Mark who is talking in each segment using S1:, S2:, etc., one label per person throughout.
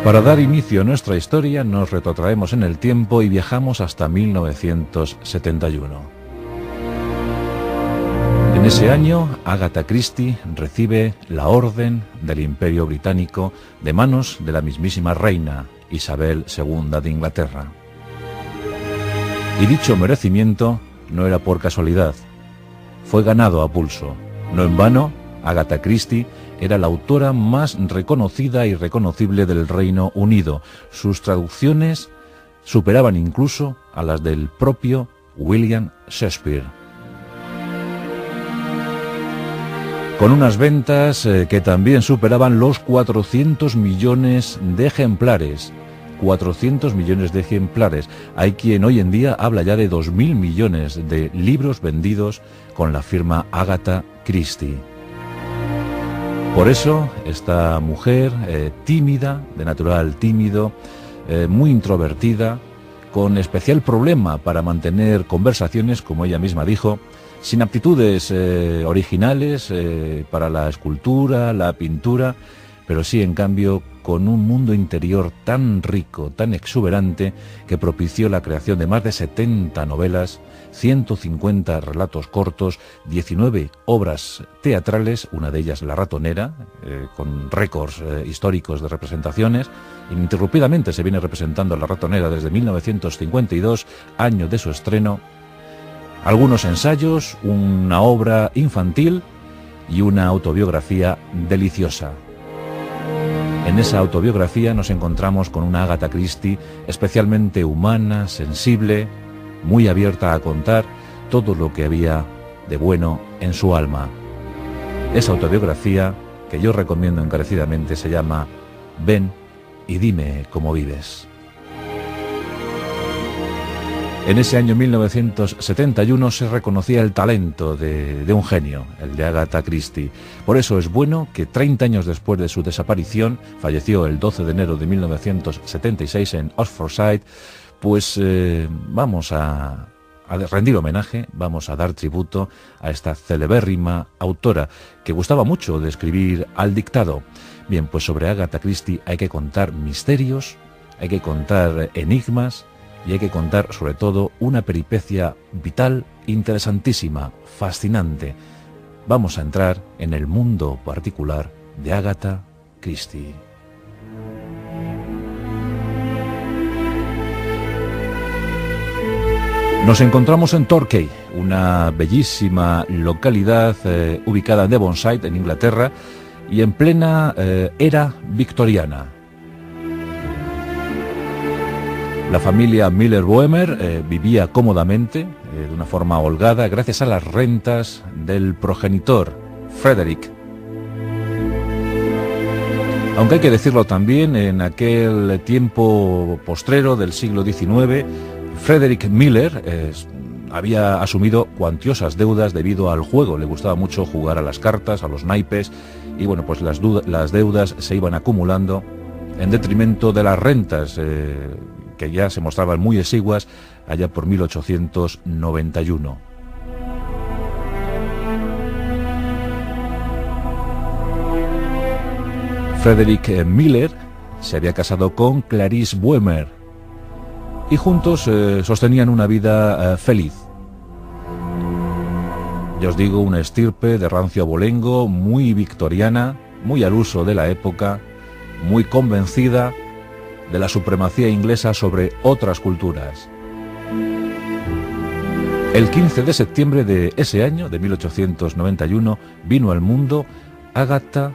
S1: Para dar inicio a nuestra historia nos retrotraemos en el tiempo y viajamos hasta 1971. En ese año, Agatha Christie recibe la Orden del Imperio Británico de manos de la mismísima reina Isabel II de Inglaterra. Y dicho merecimiento no era por casualidad, fue ganado a pulso. No en vano, Agatha Christie era la autora más reconocida y reconocible del Reino Unido. Sus traducciones superaban incluso a las del propio William Shakespeare. Con unas ventas que también superaban los 400 millones de ejemplares. 400 millones de ejemplares. Hay quien hoy en día habla ya de 2.000 millones de libros vendidos con la firma Agatha Christie. Por eso, esta mujer tímida, de natural tímido, muy introvertida, con especial problema para mantener conversaciones, como ella misma dijo, sin aptitudes originales para la escultura, la pintura, pero sí, en cambio, con un mundo interior tan rico, tan exuberante, que propició la creación de más de 70 novelas, 150 relatos cortos, 19 obras teatrales, una de ellas La Ratonera, con récords históricos de representaciones. Ininterrumpidamente se viene representando La Ratonera desde 1952, año de su estreno. Algunos ensayos, una obra infantil y una autobiografía deliciosa. En esa autobiografía nos encontramos con una Agatha Christie especialmente humana, sensible, muy abierta a contar todo lo que había de bueno en su alma. Esa autobiografía, que yo recomiendo encarecidamente, se llama Ven y dime cómo vives. En ese año 1971 se reconocía el talento de un genio, el de Agatha Christie. Por eso es bueno que 30 años después de su desaparición, falleció el 12 de enero de 1976 en Oxfordshire, pues vamos a rendir homenaje, vamos a dar tributo a esta celebérrima autora que gustaba mucho de escribir al dictado. Bien, pues sobre Agatha Christie hay que contar misterios, hay que contar enigmas, y hay que contar, sobre todo, una peripecia vital, interesantísima, fascinante. Vamos a entrar en el mundo particular de Agatha Christie. Nos encontramos en Torquay, una bellísima localidad ubicada en Devonshire, en Inglaterra, y en plena era victoriana. La familia Miller-Boehmer vivía cómodamente, de una forma holgada, gracias a las rentas del progenitor, Frederick. Aunque hay que decirlo también, en aquel tiempo postrero del siglo XIX, Frederick Miller había asumido cuantiosas deudas debido al juego. Le gustaba mucho jugar a las cartas, a los naipes, y bueno, pues las deudas se iban acumulando en detrimento de las rentas, que ya se mostraban muy exiguas allá por 1891. Frederick Miller se había casado con Clarice Boehmer y juntos sostenían una vida feliz. Ya os digo, una estirpe de rancio abolengo, muy victoriana, muy al uso de la época, muy convencida de la supremacía inglesa sobre otras culturas. El 15 de septiembre de ese año, de 1891, vino al mundo Agatha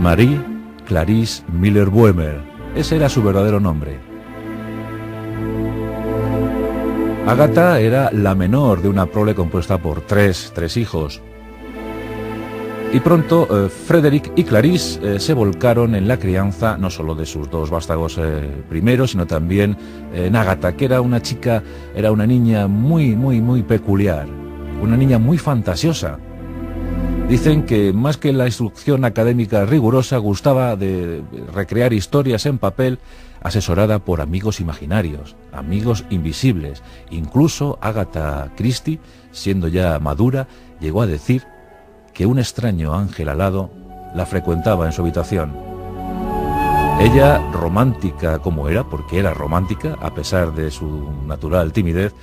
S1: Marie Clarice Miller-Boehmer. Ese era su verdadero nombre. Agatha era la menor de una prole compuesta por tres hijos. Y pronto Frederick y Clarice se volcaron en la crianza no solo de sus dos vástagos primeros, sino también en Agatha, que era una chica, era una niña muy peculiar, una niña muy fantasiosa. Dicen que más que la instrucción académica rigurosa, gustaba de recrear historias en papel, asesorada por amigos imaginarios, amigos invisibles. Incluso Agatha Christie, siendo ya madura, llegó a decir que un extraño ángel alado la frecuentaba en su habitación. Ella, romántica como era, porque era romántica, a pesar de su natural timidez,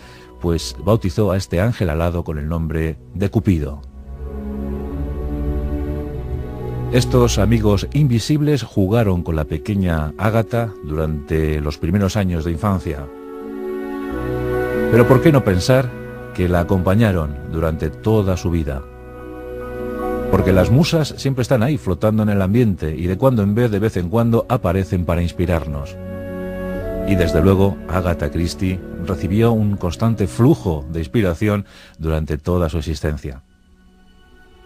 S1: pues bautizó a este ángel alado con el nombre de Cupido. Estos amigos invisibles jugaron con la pequeña Ágata durante los primeros años de infancia. Pero ¿por qué no pensar que la acompañaron durante toda su vida? Porque las musas siempre están ahí flotando en el ambiente y de cuando en vez en cuando aparecen para inspirarnos. Y desde luego Agatha Christie recibió un constante flujo de inspiración durante toda su existencia.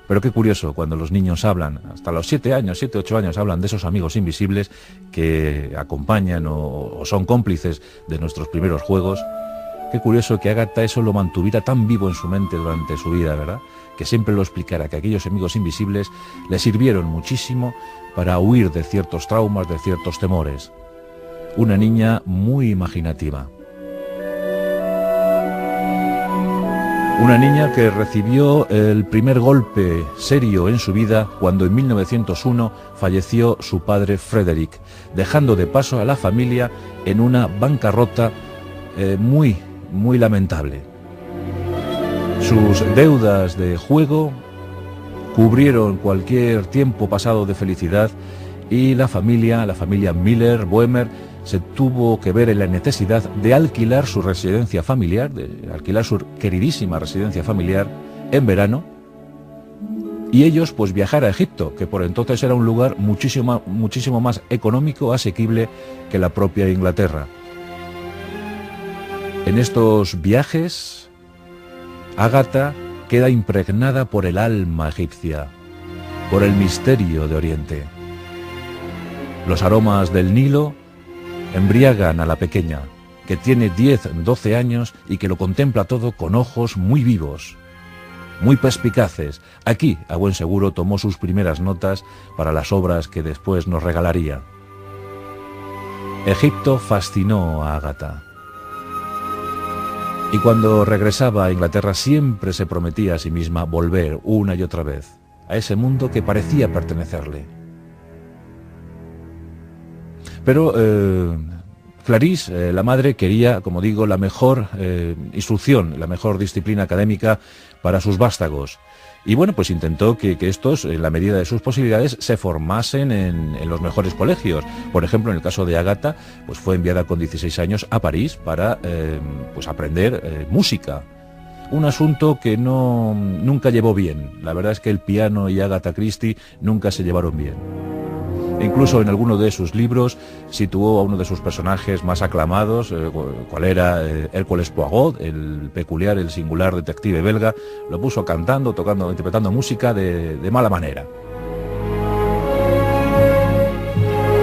S1: Pero qué curioso, cuando los niños hablan, hasta los 7 años, 7, 8 años, hablan de esos amigos invisibles que acompañan o son cómplices de nuestros primeros juegos. Qué curioso que Agatha eso lo mantuviera tan vivo en su mente durante su vida, ¿verdad? Que siempre lo explicara, que aquellos amigos invisibles le sirvieron muchísimo para huir de ciertos traumas, de ciertos temores. Una niña muy imaginativa. Una niña que recibió el primer golpe serio en su vida cuando en 1901 falleció su padre Frederick, dejando de paso a la familia en una bancarrota muy lamentable. Sus deudas de juego cubrieron cualquier tiempo pasado de felicidad y la familia Miller, Boehmer, se tuvo que ver en la necesidad de alquilar su residencia familiar, de alquilar su queridísima residencia familiar en verano, y ellos pues viajar a Egipto, que por entonces era un lugar muchísimo más económico, asequible que la propia Inglaterra. En estos viajes, Agatha queda impregnada por el alma egipcia, por el misterio de Oriente. Los aromas del Nilo embriagan a la pequeña, que tiene 10, 12 años y que lo contempla todo con ojos muy vivos, muy perspicaces. Aquí, a buen seguro, tomó sus primeras notas para las obras que después nos regalaría. Egipto fascinó a Agatha. Y cuando regresaba a Inglaterra siempre se prometía a sí misma volver una y otra vez a ese mundo que parecía pertenecerle. Pero Clarisse, la madre, quería, como digo, la mejor instrucción, la mejor disciplina académica para sus vástagos. Y bueno, pues intentó que estos, en la medida de sus posibilidades, se formasen en los mejores colegios. Por ejemplo, en el caso de Agatha, pues fue enviada con 16 años a París para pues aprender música. Un asunto que nunca llevó bien. La verdad es que el piano y Agatha Christie nunca se llevaron bien. Incluso en alguno de sus libros situó a uno de sus personajes más aclamados, cual era Hércules Poirot, el peculiar, el singular detective belga. Lo puso cantando, tocando, interpretando música de mala manera.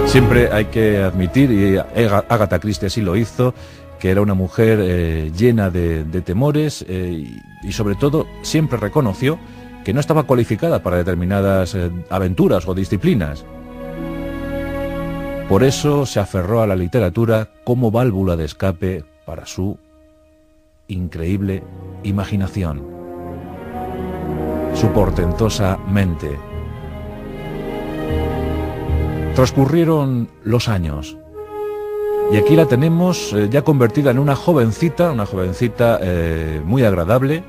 S1: Siempre hay que admitir, y Agatha Christie así lo hizo, que era una mujer llena de temores y sobre todo siempre reconoció que no estaba cualificada para determinadas aventuras o disciplinas. Por eso se aferró a la literatura como válvula de escape para su increíble imaginación, su portentosa mente. Transcurrieron los años y aquí la tenemos ya convertida en una jovencita muy agradable,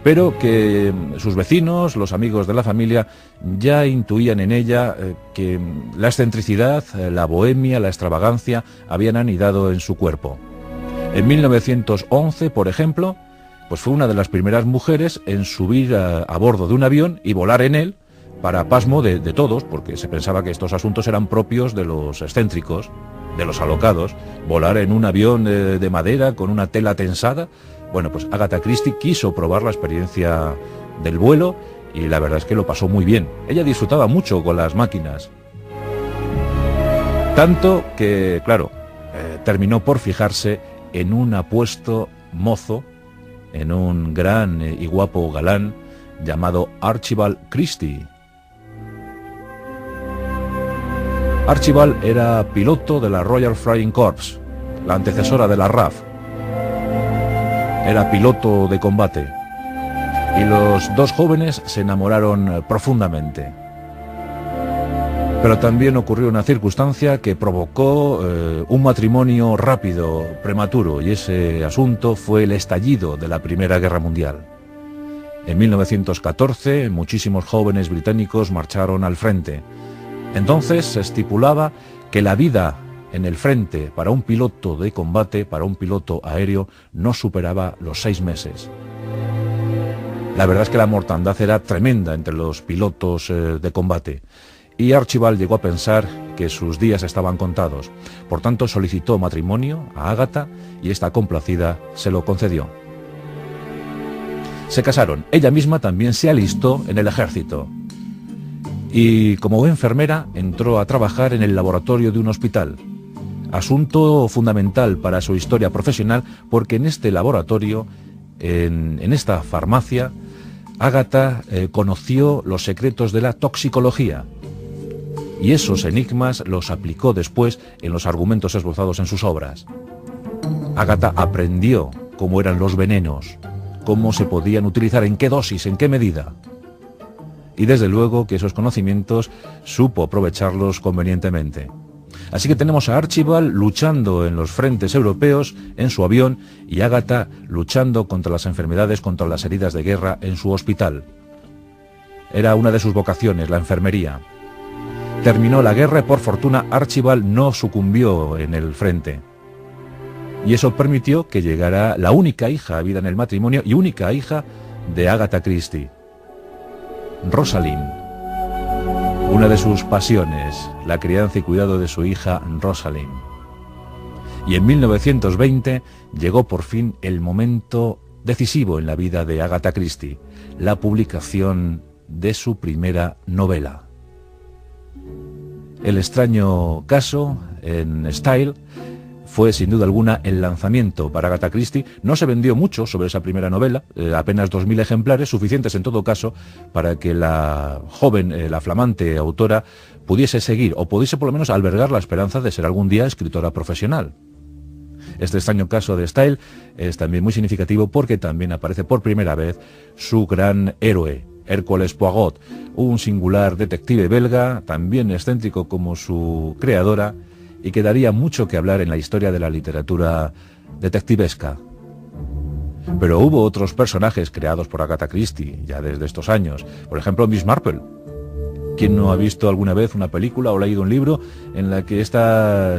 S1: pero que sus vecinos, los amigos de la familia, ya intuían en ella que la excentricidad, la bohemia, la extravagancia habían anidado en su cuerpo. En 1911, por ejemplo, pues fue una de las primeras mujeres en subir a bordo de un avión y volar en él, para pasmo de todos, porque se pensaba que estos asuntos eran propios de los excéntricos, de los alocados. Volar en un avión de madera con una tela tensada. Bueno, pues Agatha Christie quiso probar la experiencia del vuelo y la verdad es que lo pasó muy bien. Ella disfrutaba mucho con las máquinas. Tanto que, claro, terminó por fijarse en un apuesto mozo, en un gran y guapo galán llamado Archibald Christie. Archibald era piloto de la Royal Flying Corps, la antecesora de la RAF. Era piloto de combate y los dos jóvenes se enamoraron profundamente. Pero también ocurrió una circunstancia que provocó un matrimonio rápido, prematuro, y ese asunto fue el estallido de la Primera Guerra Mundial. En 1914, muchísimos jóvenes británicos marcharon al frente. Entonces se estipulaba que la vida en el frente para un piloto de combate, para un piloto aéreo, no superaba los 6 meses. La verdad es que la mortandad era tremenda entre los pilotos de combate. Y Archibald llegó a pensar que sus días estaban contados. Por tanto, solicitó matrimonio a Ágata y esta, complacida, se lo concedió. Se casaron. Ella misma también se alistó en el ejército. Y como enfermera entró a trabajar en el laboratorio de un hospital. Asunto fundamental para su historia profesional, porque en este laboratorio, en esta farmacia, Ágata conoció los secretos de la toxicología. Y esos enigmas los aplicó después en los argumentos esbozados en sus obras. Ágata aprendió cómo eran los venenos, cómo se podían utilizar, en qué dosis, en qué medida. Y desde luego que esos conocimientos supo aprovecharlos convenientemente. Así que tenemos a Archibald luchando en los frentes europeos en su avión y Ágata luchando contra las enfermedades, contra las heridas de guerra en su hospital. Era una de sus vocaciones, la enfermería. Terminó la guerra y por fortuna Archibald no sucumbió en el frente. Y eso permitió que llegara la única hija habida en el matrimonio y única hija de Agatha Christie, Rosalind. Una de sus pasiones, la crianza y cuidado de su hija Rosalind. Y en 1920 llegó por fin el momento decisivo en la vida de Agatha Christie, la publicación de su primera novela. El extraño caso en Style fue sin duda alguna el lanzamiento para Agatha Christie. No se vendió mucho sobre esa primera novela, apenas 2000 ejemplares, suficientes en todo caso para que la joven, la flamante autora pudiese seguir o pudiese por lo menos albergar la esperanza de ser algún día escritora profesional. Este extraño caso de Style es también muy significativo porque también aparece por primera vez su gran héroe, Hércules Poirot, un singular detective belga, también excéntrico como su creadora, y que daría mucho que hablar en la historia de la literatura detectivesca. Pero hubo otros personajes creados por Agatha Christie ya desde estos años. Por ejemplo, Miss Marple. ¿Quién no ha visto alguna vez una película o leído un libro en la que esta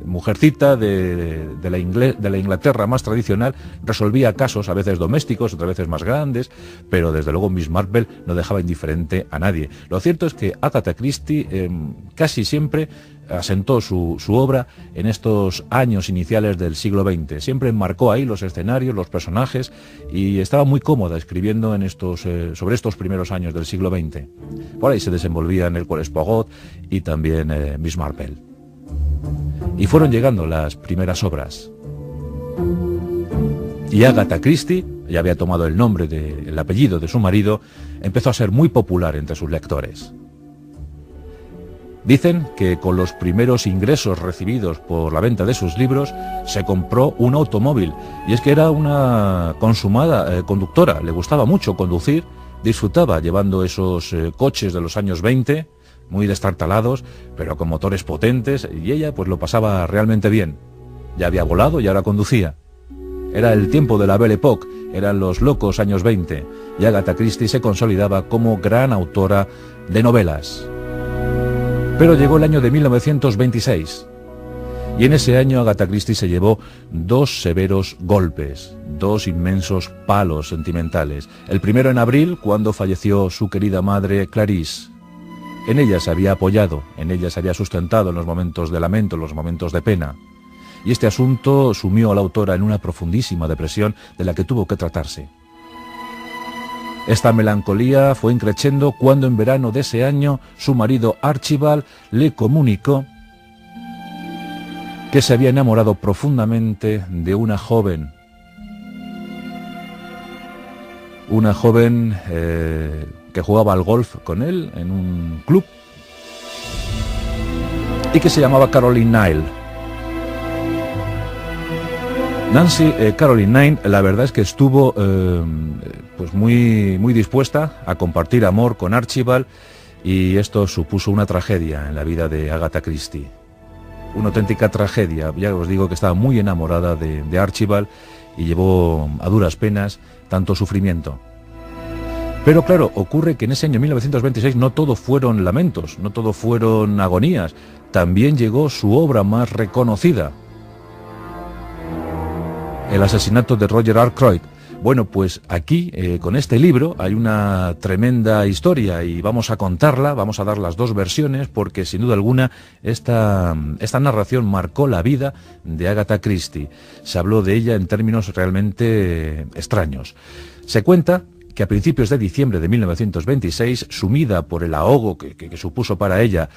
S1: mujercita de la Inglaterra más tradicional resolvía casos, a veces domésticos, otras veces más grandes, pero desde luego Miss Marple no dejaba indiferente a nadie? Lo cierto es que Agatha Christie casi siempre asentó su obra en estos años iniciales del siglo XX. Siempre enmarcó ahí los escenarios, los personajes, y estaba muy cómoda escribiendo sobre estos primeros años del siglo XX. Por ahí se desenvolvían Hércules Poirot y también Miss Marple. Y fueron llegando las primeras obras. Y Agatha Christie, ya había tomado el apellido de su marido, empezó a ser muy popular entre sus lectores. Dicen que con los primeros ingresos recibidos por la venta de sus libros se compró un automóvil, y es que era una consumada conductora, le gustaba mucho conducir, disfrutaba llevando esos coches de los años 20, muy destartalados, pero con motores potentes, y ella pues lo pasaba realmente bien. Ya había volado y ahora conducía. Era el tiempo de la Belle Époque, eran los locos años 20, y Agatha Christie se consolidaba como gran autora de novelas. Pero llegó el año de 1926, y en ese año Agatha Christie se llevó 2 severos golpes, 2 inmensos palos sentimentales. El primero en abril, cuando falleció su querida madre Clarice. En ella se había apoyado, en ella se había sustentado en los momentos de lamento, en los momentos de pena. Y este asunto sumió a la autora en una profundísima depresión de la que tuvo que tratarse. Esta melancolía fue increciendo cuando en verano de ese año su marido Archibald le comunicó que se había enamorado profundamente de una joven que jugaba al golf con él en un club y que se llamaba Caroline Nile. Caroline Nile, la verdad es que estuvo pues muy dispuesta a compartir amor con Archibald, y esto supuso una tragedia en la vida de Agatha Christie. Una auténtica tragedia. Ya os digo que estaba muy enamorada de Archibald y llevó a duras penas tanto sufrimiento. Pero claro, ocurre que en ese año 1926 no todo fueron lamentos, no todo fueron agonías. También llegó su obra más reconocida, el asesinato de Roger Ackroyd. Bueno, pues aquí, con este libro, hay una tremenda historia y vamos a contarla, vamos a dar las dos versiones, porque sin duda alguna esta narración marcó la vida de Agatha Christie. Se habló de ella en términos realmente extraños. Se cuenta que a principios de diciembre de 1926, sumida por el ahogo que supuso para ella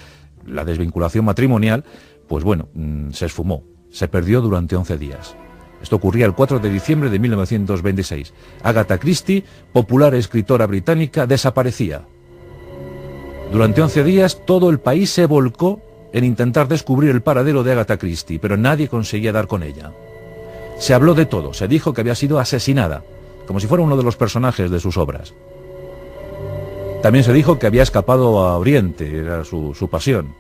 S1: la desvinculación matrimonial, pues bueno, se esfumó, se perdió durante 11 días. Esto ocurría el 4 de diciembre de 1926. Agatha Christie, popular escritora británica, desaparecía. Durante 11 días todo el país se volcó en intentar descubrir el paradero de Agatha Christie, pero nadie conseguía dar con ella. Se habló de todo, se dijo que había sido asesinada, como si fuera uno de los personajes de sus obras. También se dijo que había escapado a Oriente, era su pasión,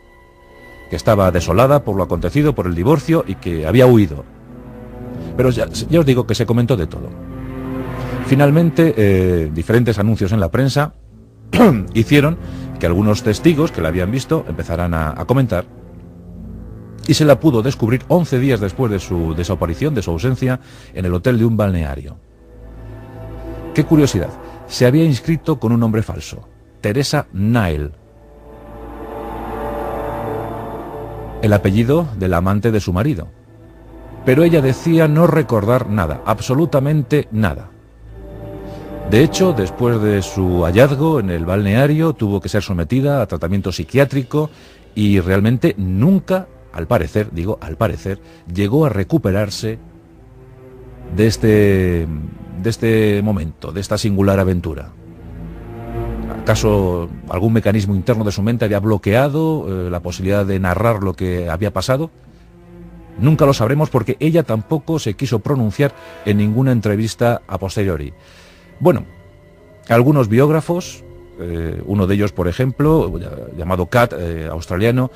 S1: que estaba desolada por lo acontecido, por el divorcio, y que había huido. Pero ya os digo que se comentó de todo. Finalmente, diferentes anuncios en la prensa hicieron que algunos testigos que la habían visto empezaran a comentar, y se la pudo descubrir 11 días después de su desaparición, de su ausencia, en el hotel de un balneario. Qué curiosidad, se había inscrito con un nombre falso, Teresa Nile, el apellido del amante de su marido. Pero ella decía no recordar nada, absolutamente nada. De hecho, después de su hallazgo en el balneario, tuvo que ser sometida a tratamiento psiquiátrico y realmente nunca, al parecer, llegó a recuperarse de este momento, de esta singular aventura. ¿Acaso algún mecanismo interno de su mente había bloqueado la posibilidad de narrar lo que había pasado? Nunca lo sabremos, porque ella tampoco se quiso pronunciar en ninguna entrevista a posteriori. Bueno, algunos biógrafos, uno de ellos, por ejemplo, llamado Cat, australiano,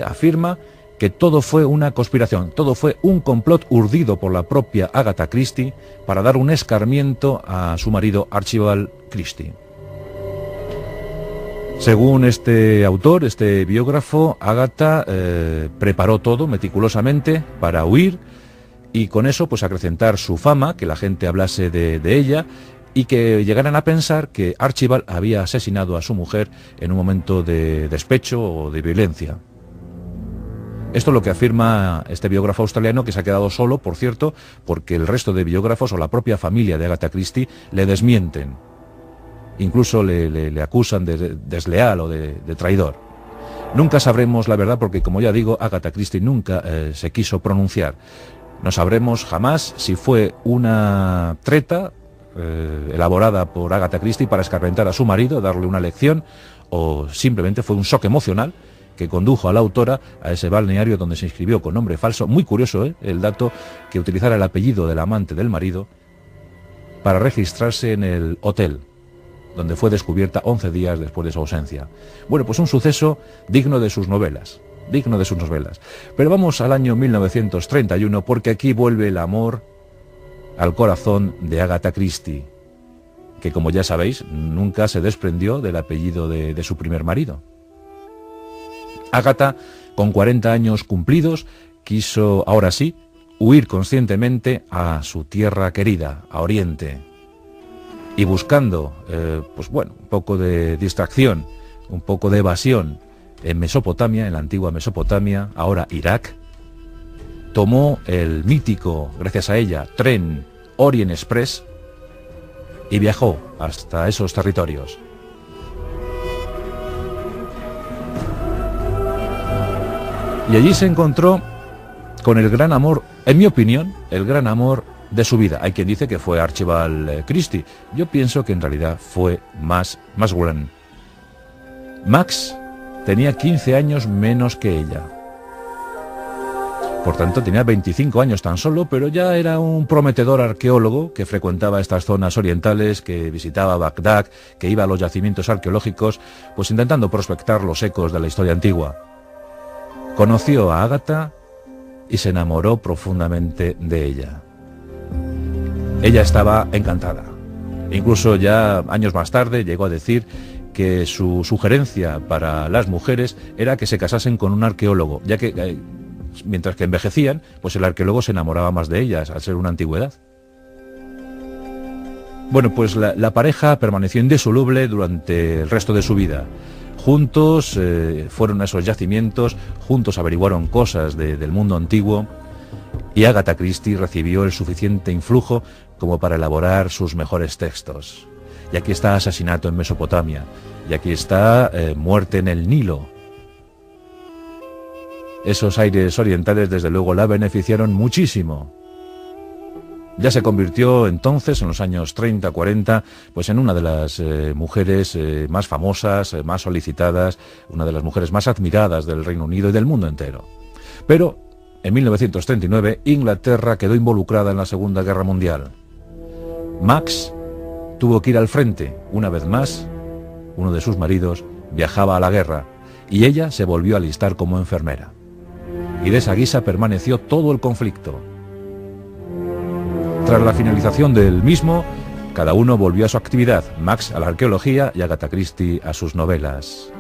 S1: afirma que todo fue una conspiración, todo fue un complot urdido por la propia Agatha Christie para dar un escarmiento a su marido Archibald Christie. Según este autor, este biógrafo, Agatha preparó todo meticulosamente para huir y con eso pues acrecentar su fama, que la gente hablase de ella y que llegaran a pensar que Archibald había asesinado a su mujer en un momento de despecho o de violencia. Esto es lo que afirma este biógrafo australiano, que se ha quedado solo, por cierto, porque el resto de biógrafos o la propia familia de Agatha Christie le desmienten. Incluso le acusan de desleal o de traidor. Nunca sabremos la verdad porque, como ya digo, Agatha Christie nunca se quiso pronunciar. No sabremos jamás si fue una treta elaborada por Agatha Christie para escarmentar a su marido, darle una lección, o simplemente fue un shock emocional que condujo a la autora a ese balneario donde se inscribió con nombre falso. Muy curioso, el dato, que utilizara el apellido del amante del marido para registrarse en el hotel donde fue descubierta 11 días después de su ausencia. Bueno, pues un suceso digno de sus novelas, Pero vamos al año 1931, porque aquí vuelve el amor al corazón de Agatha Christie, que, como ya sabéis, nunca se desprendió del apellido de su primer marido. Agatha, con 40 años cumplidos, quiso, ahora sí, huir conscientemente a su tierra querida, a Oriente. Y buscando, un poco de distracción, un poco de evasión en Mesopotamia, en la antigua Mesopotamia, ahora Irak, tomó el mítico, gracias a ella, tren Orient Express y viajó hasta esos territorios. Y allí se encontró con el gran amor, en mi opinión, el gran amor de su vida. Hay quien dice que fue Archibald Christie. Yo pienso que en realidad fue Max Wren. Max tenía 15 años menos que ella. Por tanto, tenía 25 años tan solo, pero ya era un prometedor arqueólogo que frecuentaba estas zonas orientales, que visitaba Bagdad, que iba a los yacimientos arqueológicos, pues intentando prospectar los ecos de la historia antigua. Conoció a Ágata y se enamoró profundamente de ella. Ella estaba encantada. Incluso ya años más tarde llegó a decir que su sugerencia para las mujeres era que se casasen con un arqueólogo, ya que mientras que envejecían, pues el arqueólogo se enamoraba más de ellas, al ser una antigüedad. Bueno, pues la pareja permaneció indisoluble durante el resto de su vida. Juntos fueron a esos yacimientos, juntos averiguaron cosas del mundo antiguo, y Agatha Christie recibió el suficiente influjo como para elaborar sus mejores textos. Y aquí está Asesinato en Mesopotamia, y aquí está Muerte en el Nilo. Esos aires orientales, desde luego, la beneficiaron muchísimo. Ya se convirtió entonces, en los años 30-40, pues en una de las mujeres más famosas, más solicitadas, una de las mujeres más admiradas del Reino Unido y del mundo entero. Pero en 1939 Inglaterra quedó involucrada en la Segunda Guerra Mundial. Max tuvo que ir al frente. Una vez más, uno de sus maridos viajaba a la guerra y ella se volvió a alistar como enfermera. Y de esa guisa permaneció todo el conflicto. Tras la finalización del mismo, cada uno volvió a su actividad, Max a la arqueología y Agatha Christie a sus novelas.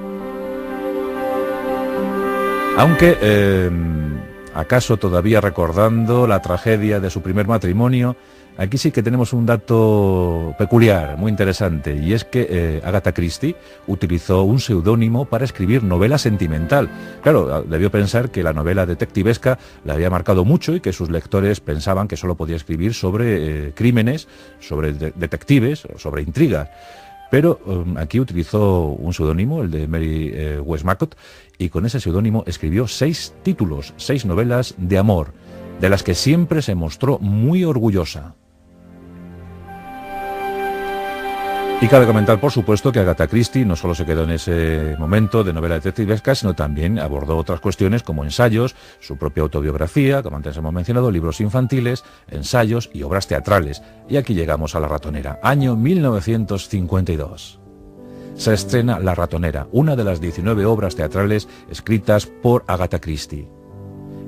S1: Aunque, acaso todavía recordando la tragedia de su primer matrimonio, aquí sí que tenemos un dato peculiar, muy interesante, y es que Agatha Christie utilizó un seudónimo para escribir novela sentimental. Claro, debió pensar que la novela detectivesca le había marcado mucho y que sus lectores pensaban que solo podía escribir sobre crímenes, sobre detectives, sobre intrigas. Pero aquí utilizó un seudónimo, el de Mary Westmacott, y con ese seudónimo escribió 6 títulos, 6 novelas de amor, de las que siempre se mostró muy orgullosa. Y cabe comentar, por supuesto, que Agatha Christie no solo se quedó en ese momento de novela detectivesca, sino también abordó otras cuestiones como ensayos, su propia autobiografía, como antes hemos mencionado, libros infantiles, ensayos y obras teatrales. Y aquí llegamos a La ratonera, año 1952. Se estrena La ratonera, una de las 19 obras teatrales escritas por Agatha Christie.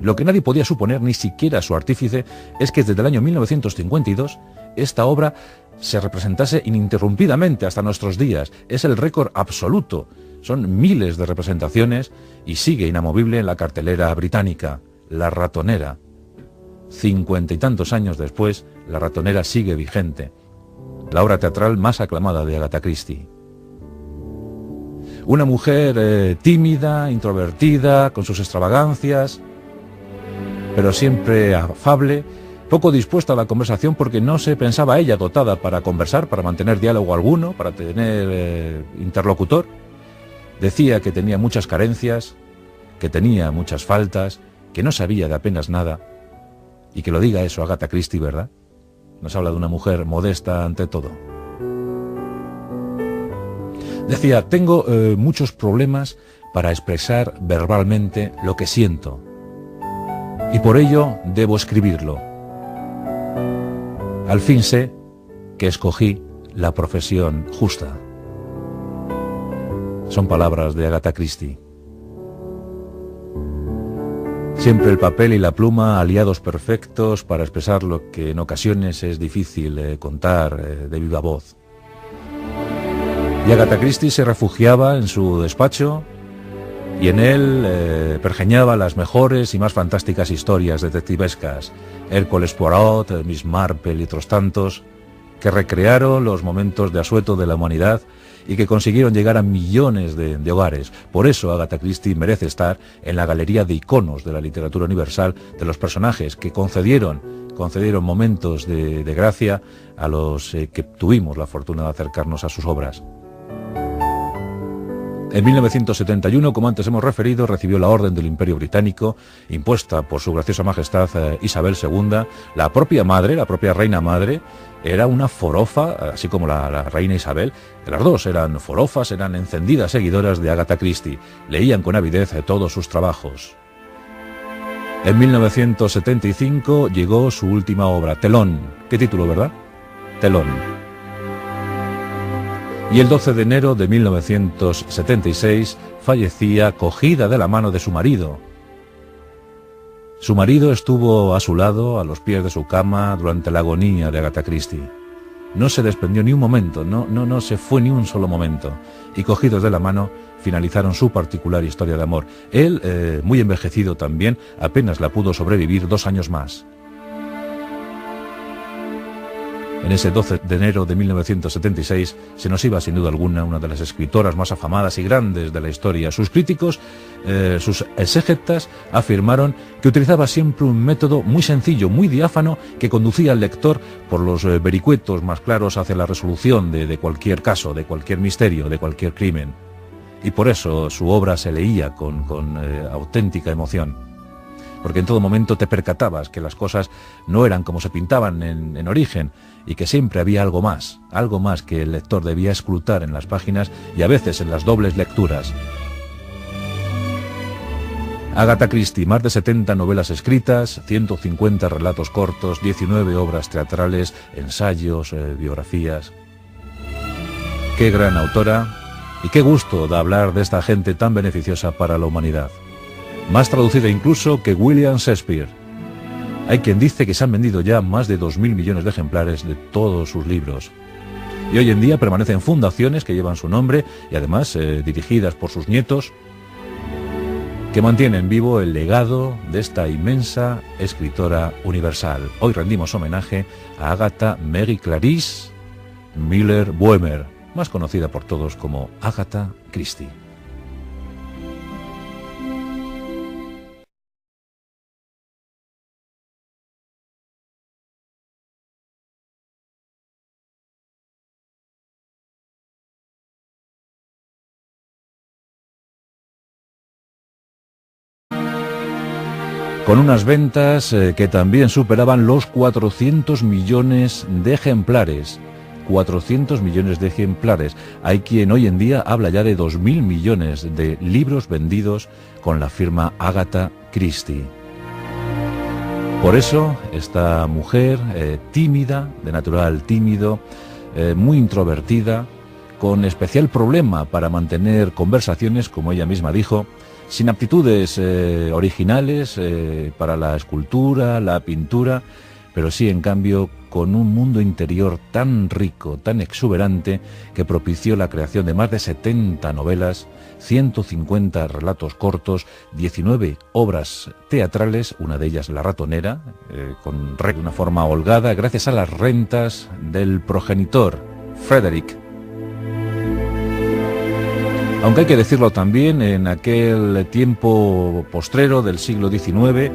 S1: Lo que nadie podía suponer, ni siquiera su artífice, es que desde el año 1952 esta obra se representase ininterrumpidamente hasta nuestros días. Es el récord absoluto. Son miles de representaciones y sigue inamovible en la cartelera británica. La ratonera. 50 y tantos años después, La ratonera sigue vigente. La obra teatral más aclamada de Agatha Christie. Una mujer tímida, introvertida, con sus extravagancias, pero siempre afable, poco dispuesta a la conversación porque no se pensaba ella dotada para conversar, para mantener diálogo alguno, para tener interlocutor. Decía que tenía muchas carencias, que tenía muchas faltas, que no sabía de apenas nada. Y que lo diga eso Agatha Christie, ¿verdad? Nos habla de una mujer modesta ante todo. Decía, tengo muchos problemas para expresar verbalmente lo que siento. Y por ello debo escribirlo. Al fin sé que escogí la profesión justa. Son palabras de Agatha Christie. Siempre el papel y la pluma aliados perfectos para expresar lo que en ocasiones es difícil contar de viva voz. Y Agatha Christie se refugiaba en su despacho y en él pergeñaba las mejores y más fantásticas historias detectivescas, Hércules Poirot, Miss Marple y otros tantos, que recrearon los momentos de asueto de la humanidad y que consiguieron llegar a millones de hogares. Por eso Agatha Christie merece estar en la galería de iconos de la literatura universal, de los personajes que concedieron momentos de gracia a los que tuvimos la fortuna de acercarnos a sus obras. En 1971, como antes hemos referido, recibió la Orden del Imperio Británico, impuesta por su graciosa majestad Isabel II. La propia madre, la propia reina madre, era una forofa, así como la reina Isabel. Las dos eran forofas, eran encendidas seguidoras de Agatha Christie. Leían con avidez todos sus trabajos. En 1975 llegó su última obra, Telón. ¿Qué título, verdad? Telón. Y el 12 de enero de 1976 fallecía cogida de la mano de su marido. Su marido estuvo a su lado, a los pies de su cama, durante la agonía de Agatha Christie. No se desprendió ni un momento, no se fue ni un solo momento. Y cogidos de la mano, finalizaron su particular historia de amor. Él, muy envejecido también, apenas la pudo sobrevivir 2 años más. En ese 12 de enero de 1976 se nos iba sin duda alguna una de las escritoras más afamadas y grandes de la historia. Sus críticos, sus exégetas, afirmaron que utilizaba siempre un método muy sencillo, muy diáfano, que conducía al lector por los vericuetos más claros hacia la resolución de cualquier caso, de cualquier misterio, de cualquier crimen. Y por eso su obra se leía con auténtica emoción. Porque en todo momento te percatabas que las cosas no eran como se pintaban en origen, y que siempre había algo más que el lector debía escrutar en las páginas y a veces en las dobles lecturas. Agatha Christie, más de 70 novelas escritas, 150 relatos cortos, 19 obras teatrales, ensayos, biografías. Qué gran autora, y qué gusto da hablar de esta gente tan beneficiosa para la humanidad. Más traducida incluso que William Shakespeare. Hay quien dice que se han vendido ya más de 2.000 millones de ejemplares de todos sus libros. Y hoy en día permanecen fundaciones que llevan su nombre y además dirigidas por sus nietos, que mantienen vivo el legado de esta inmensa escritora universal. Hoy rendimos homenaje a Agatha Mary Clarice Miller Boehmer, más conocida por todos como Agatha Christie. Con unas ventas que también superaban los 400 millones de ejemplares. 400 millones de ejemplares. Hay quien hoy en día habla ya de 2.000 millones de libros vendidos con la firma Agatha Christie. Por eso, esta mujer tímida, de natural tímido, muy introvertida, con especial problema para mantener conversaciones, como ella misma dijo, sin aptitudes originales para la escultura, la pintura, pero sí, en cambio, con un mundo interior tan rico, tan exuberante, que propició la creación de más de 70 novelas, 150 relatos cortos, 19 obras teatrales, una de ellas La ratonera, de una forma holgada, gracias a las rentas del progenitor, Frederick. Aunque hay que decirlo también, en aquel tiempo postrero del siglo XIX,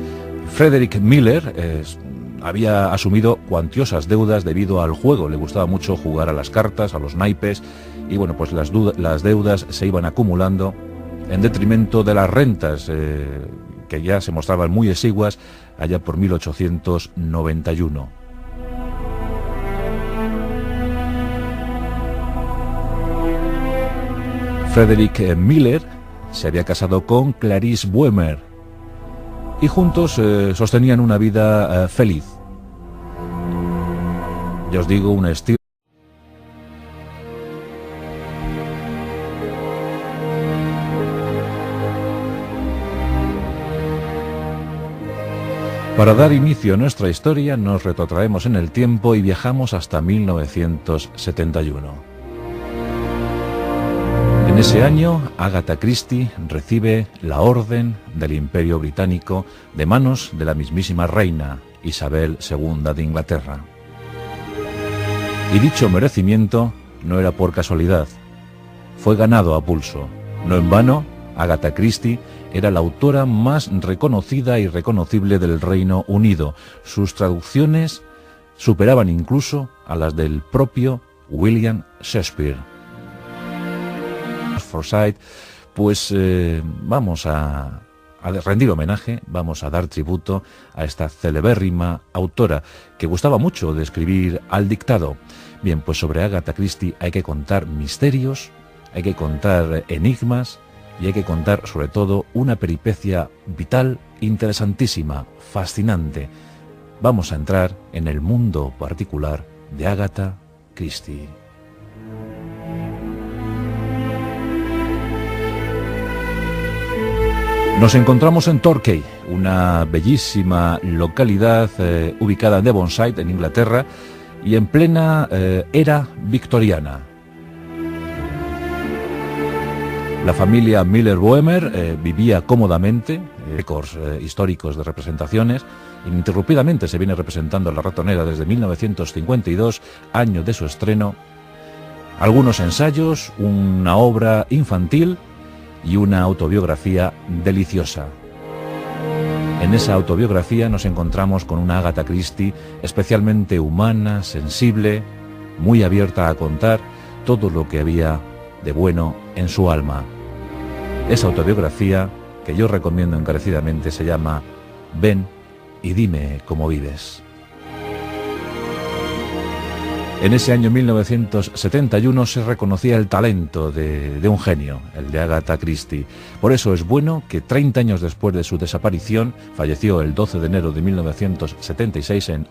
S1: Frederick Miller había asumido cuantiosas deudas debido al juego. Le gustaba mucho jugar a las cartas, a los naipes, y bueno, pues las deudas se iban acumulando en detrimento de las rentas, que ya se mostraban muy exiguas allá por 1891. Frederick Miller se había casado con Clarice Boehmer y juntos sostenían una vida feliz. Ya os digo, un estilo. Para dar inicio a nuestra historia nos retrotraemos en el tiempo y viajamos hasta 1971. En ese año, Agatha Christie recibe la Orden del Imperio Británico de manos de la mismísima reina Isabel II de Inglaterra. Y dicho merecimiento no era por casualidad, fue ganado a pulso. No en vano, Agatha Christie era la autora más reconocida y reconocible del Reino Unido. Sus traducciones superaban incluso a las del propio William Shakespeare. Forsyth, pues vamos a rendir homenaje, vamos a dar tributo a esta celebérrima autora que gustaba mucho de escribir al dictado. Bien, pues sobre Agatha Christie hay que contar misterios, hay que contar enigmas y hay que contar sobre todo una peripecia vital interesantísima, fascinante. Vamos a entrar en el mundo particular de Agatha Christie. Nos encontramos en Torquay, una bellísima localidad ubicada en Devonshire, en Inglaterra, y en plena era victoriana. La familia Miller-Boehmer vivía cómodamente, récords históricos de representaciones. Ininterrumpidamente se viene representando La Ratonera desde 1952, año de su estreno. Algunos ensayos, una obra infantil y una autobiografía deliciosa. En esa autobiografía nos encontramos con una Agatha Christie especialmente humana, sensible, muy abierta a contar todo lo que había de bueno en su alma. Esa autobiografía, que yo recomiendo encarecidamente, se llama Ven y dime cómo vives. En ese año 1971 se reconocía el talento de un genio, el de Agatha Christie. Por eso es bueno que 30 años después de su desaparición, falleció el 12 de enero de 1976 en